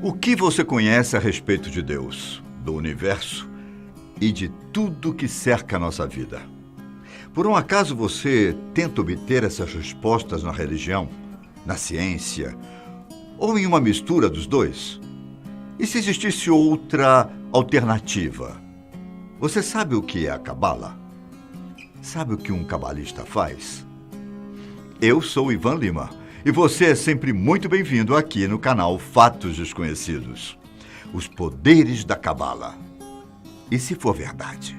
O que você conhece a respeito de Deus, do universo e de tudo que cerca a nossa vida? Por um acaso você tenta obter essas respostas na religião, na ciência ou em uma mistura dos dois? E se existisse outra alternativa? Você sabe o que é a Cabala? Sabe o que um cabalista faz? Eu sou Ivan Lima e você é sempre muito bem-vindo aqui no canal Fatos Desconhecidos. Os poderes da Cabala. E se for verdade?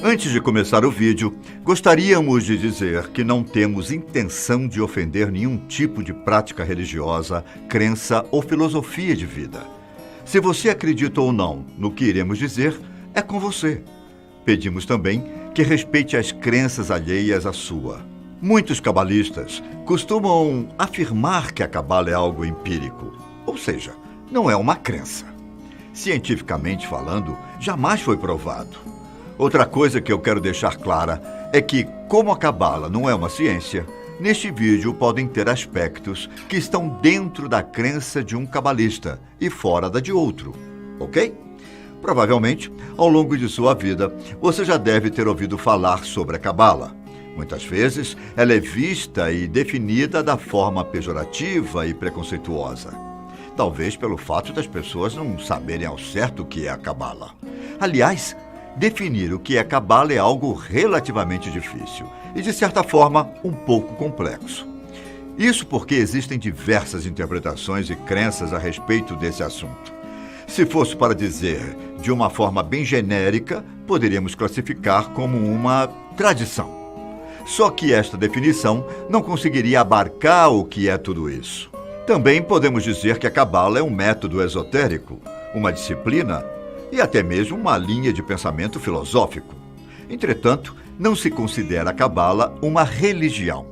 Antes de começar o vídeo, gostaríamos de dizer que não temos intenção de ofender nenhum tipo de prática religiosa, crença ou filosofia de vida. Se você acredita ou não no que iremos dizer, é com você. Pedimos também que respeite as crenças alheias à sua. Muitos cabalistas costumam afirmar que a Cabala é algo empírico, ou seja, não é uma crença. Cientificamente falando, jamais foi provado. Outra coisa que eu quero deixar clara é que, como a Cabala não é uma ciência, neste vídeo podem ter aspectos que estão dentro da crença de um cabalista e fora da de outro, ok? Provavelmente, ao longo de sua vida, você já deve ter ouvido falar sobre a Cabala. Muitas vezes, ela é vista e definida da forma pejorativa e preconceituosa. Talvez pelo fato das pessoas não saberem ao certo o que é a Cabala. Aliás, definir o que é Cabala é algo relativamente difícil e, de certa forma, um pouco complexo. Isso porque existem diversas interpretações e crenças a respeito desse assunto. Se fosse para dizer de uma forma bem genérica, poderíamos classificar como uma tradição. Só que esta definição não conseguiria abarcar o que é tudo isso. Também podemos dizer que a Cabala é um método esotérico, uma disciplina e até mesmo uma linha de pensamento filosófico. Entretanto, não se considera a Cabala uma religião.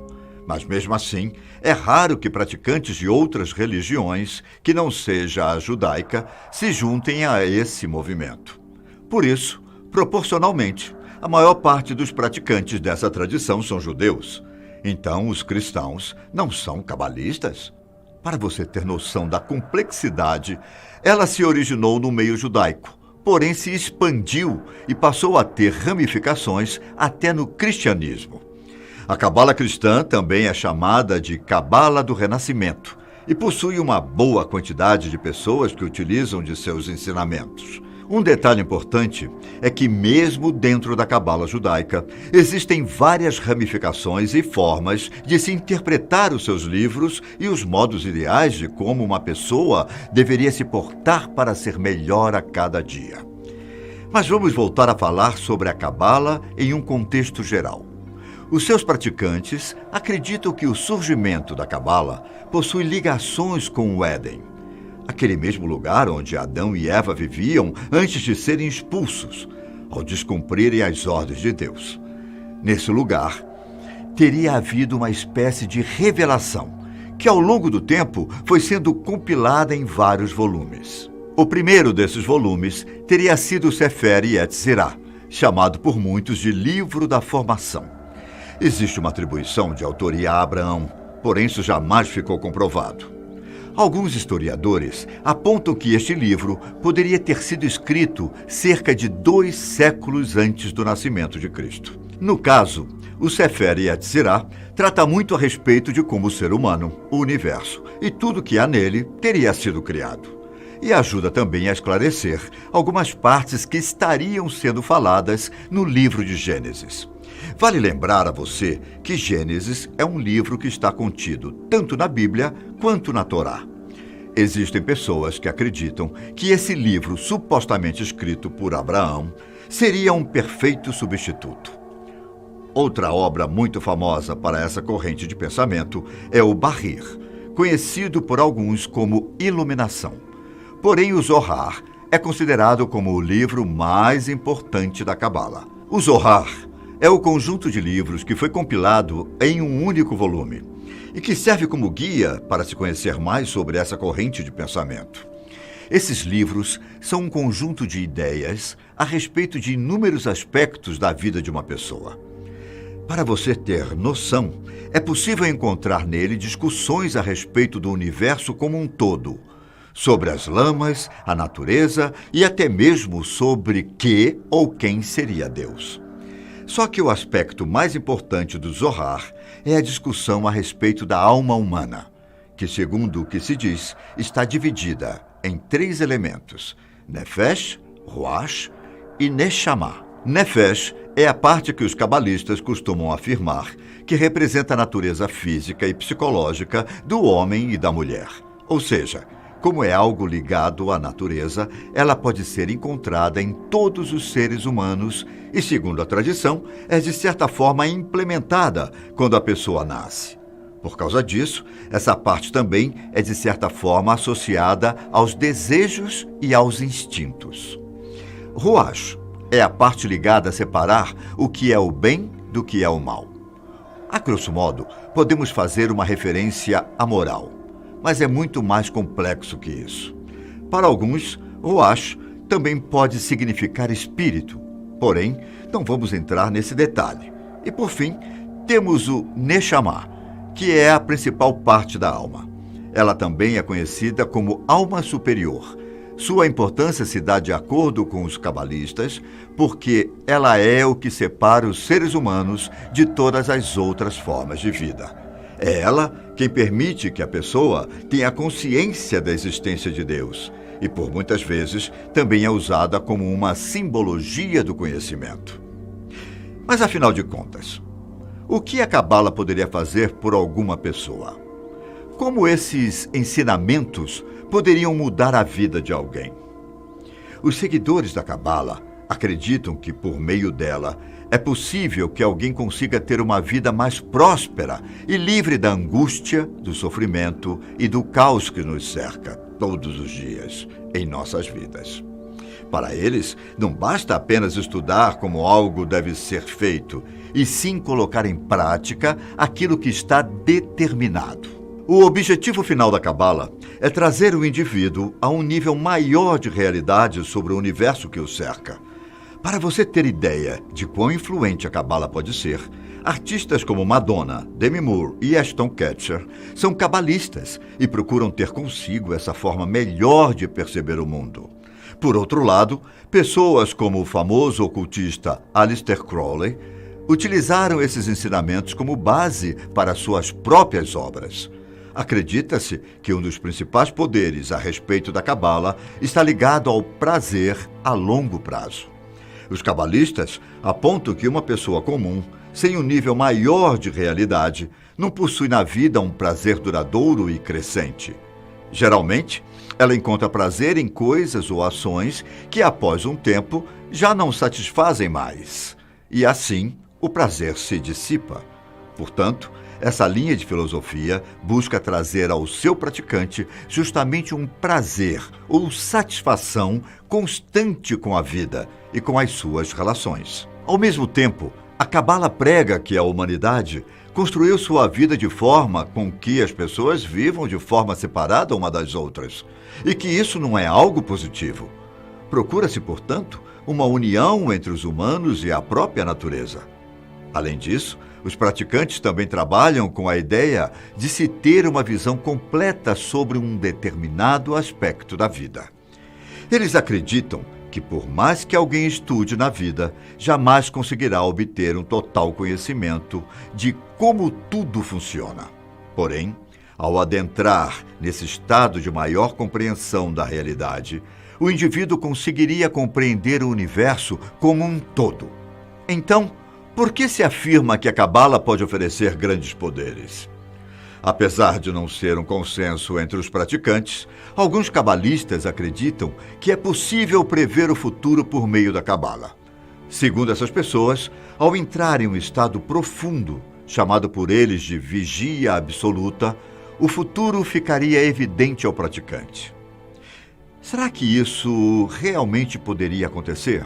Mas mesmo assim, é raro que praticantes de outras religiões, que não seja a judaica, se juntem a esse movimento. Por isso, proporcionalmente, a maior parte dos praticantes dessa tradição são judeus. Então, os cristãos não são cabalistas? Para você ter noção da complexidade, ela se originou no meio judaico, porém se expandiu e passou a ter ramificações até no cristianismo. A Cabala cristã também é chamada de Cabala do Renascimento e possui uma boa quantidade de pessoas que utilizam de seus ensinamentos. Um detalhe importante é que, mesmo dentro da Cabala judaica, existem várias ramificações e formas de se interpretar os seus livros e os modos ideais de como uma pessoa deveria se portar para ser melhor a cada dia. Mas vamos voltar a falar sobre a Cabala em um contexto geral. Os seus praticantes acreditam que o surgimento da Cabala possui ligações com o Éden, aquele mesmo lugar onde Adão e Eva viviam antes de serem expulsos, ao descumprirem as ordens de Deus. Nesse lugar, teria havido uma espécie de revelação, que ao longo do tempo foi sendo compilada em vários volumes. O primeiro desses volumes teria sido o Sefer Yetzirah, chamado por muitos de Livro da Formação. Existe uma atribuição de autoria a Abraão, porém isso jamais ficou comprovado. Alguns historiadores apontam que este livro poderia ter sido escrito cerca de 2 séculos antes do nascimento de Cristo. No caso, o Sefer Yetzirah trata muito a respeito de como o ser humano, o universo e tudo que há nele teria sido criado. E ajuda também a esclarecer algumas partes que estariam sendo faladas no livro de Gênesis. Vale lembrar a você que Gênesis é um livro que está contido tanto na Bíblia quanto na Torá. Existem pessoas que acreditam que esse livro, supostamente escrito por Abraão, seria um perfeito substituto. Outra obra muito famosa para essa corrente de pensamento é o Bahir, conhecido por alguns como Iluminação. Porém, o Zohar é considerado como o livro mais importante da Cabala. O Zohar é o conjunto de livros que foi compilado em um único volume e que serve como guia para se conhecer mais sobre essa corrente de pensamento. Esses livros são um conjunto de ideias a respeito de inúmeros aspectos da vida de uma pessoa. Para você ter noção, é possível encontrar nele discussões a respeito do universo como um todo, sobre as lamas, a natureza e até mesmo sobre que ou quem seria Deus. Só que o aspecto mais importante do Zohar é a discussão a respeito da alma humana, que, segundo o que se diz, está dividida em 3 elementos: Nefesh, Ruach e Neshama. Nefesh é a parte que os cabalistas costumam afirmar que representa a natureza física e psicológica do homem e da mulher. Ou seja, como é algo ligado à natureza, ela pode ser encontrada em todos os seres humanos e, segundo a tradição, é de certa forma implementada quando a pessoa nasce. Por causa disso, essa parte também é de certa forma associada aos desejos e aos instintos. Ruach é a parte ligada a separar o que é o bem do que é o mal. A grosso modo, podemos fazer uma referência à moral, mas é muito mais complexo que isso. Para alguns, Ruach também pode significar espírito, porém, não vamos entrar nesse detalhe. E por fim, temos o Neshama, que é a principal parte da alma. Ela também é conhecida como alma superior. Sua importância se dá de acordo com os cabalistas, porque ela é o que separa os seres humanos de todas as outras formas de vida. É ela quem permite que a pessoa tenha consciência da existência de Deus e, por muitas vezes, também é usada como uma simbologia do conhecimento. Mas, afinal de contas, o que a Cabala poderia fazer por alguma pessoa? Como esses ensinamentos poderiam mudar a vida de alguém? Os seguidores da Cabala acreditam que, por meio dela, é possível que alguém consiga ter uma vida mais próspera e livre da angústia, do sofrimento e do caos que nos cerca todos os dias em nossas vidas. Para eles, não basta apenas estudar como algo deve ser feito, e sim colocar em prática aquilo que está determinado. O objetivo final da Cabala é trazer o indivíduo a um nível maior de realidade sobre o universo que o cerca. Para você ter ideia de quão influente a Cabala pode ser, artistas como Madonna, Demi Moore e Ashton Kutcher são cabalistas e procuram ter consigo essa forma melhor de perceber o mundo. Por outro lado, pessoas como o famoso ocultista Aleister Crowley utilizaram esses ensinamentos como base para suas próprias obras. Acredita-se que um dos principais poderes a respeito da Cabala está ligado ao prazer a longo prazo. Os cabalistas apontam que uma pessoa comum, sem um nível maior de realidade, não possui na vida um prazer duradouro e crescente. Geralmente, ela encontra prazer em coisas ou ações que, após um tempo, já não satisfazem mais. E assim, o prazer se dissipa. Portanto, essa linha de filosofia busca trazer ao seu praticante justamente um prazer ou satisfação constante com a vida e com as suas relações. Ao mesmo tempo, a Cabala prega que a humanidade construiu sua vida de forma com que as pessoas vivam de forma separada uma das outras, e que isso não é algo positivo. Procura-se, portanto, uma união entre os humanos e a própria natureza. Além disso, os praticantes também trabalham com a ideia de se ter uma visão completa sobre um determinado aspecto da vida. Eles acreditam que, por mais que alguém estude na vida, jamais conseguirá obter um total conhecimento de como tudo funciona. Porém, ao adentrar nesse estado de maior compreensão da realidade, o indivíduo conseguiria compreender o universo como um todo. Então, por que se afirma que a Cabala pode oferecer grandes poderes? Apesar de não ser um consenso entre os praticantes, alguns cabalistas acreditam que é possível prever o futuro por meio da Cabala. Segundo essas pessoas, ao entrar em um estado profundo, chamado por eles de vigia absoluta, o futuro ficaria evidente ao praticante. Será que isso realmente poderia acontecer?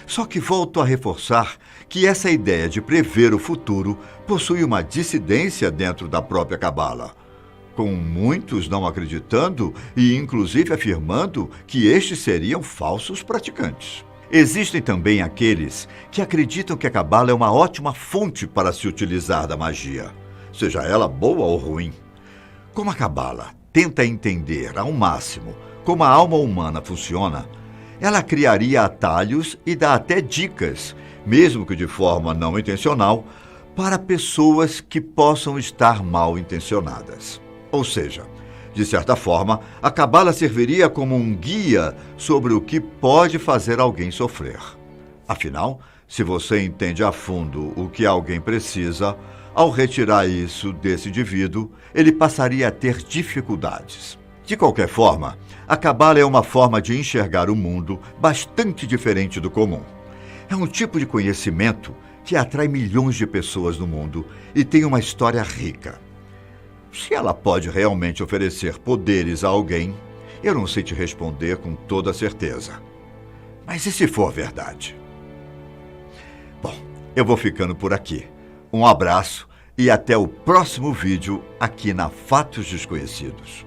Só que volto a reforçar que essa ideia de prever o futuro possui uma dissidência dentro da própria Cabala, com muitos não acreditando e inclusive afirmando que estes seriam falsos praticantes. Existem também aqueles que acreditam que a cabala é uma ótima fonte para se utilizar da magia, seja ela boa ou ruim. Como a cabala tenta entender ao máximo como a alma humana funciona, ela criaria atalhos e dá até dicas, mesmo que de forma não intencional, para pessoas que possam estar mal intencionadas. Ou seja, de certa forma, a cabala serviria como um guia sobre o que pode fazer alguém sofrer. Afinal, se você entende a fundo o que alguém precisa, ao retirar isso desse indivíduo, ele passaria a ter dificuldades. De qualquer forma, a cabala é uma forma de enxergar o mundo bastante diferente do comum. É um tipo de conhecimento que atrai milhões de pessoas no mundo e tem uma história rica. Se ela pode realmente oferecer poderes a alguém, eu não sei te responder com toda certeza. Mas e se for verdade? Bom, eu vou ficando por aqui. Um abraço e até o próximo vídeo aqui na Fatos Desconhecidos.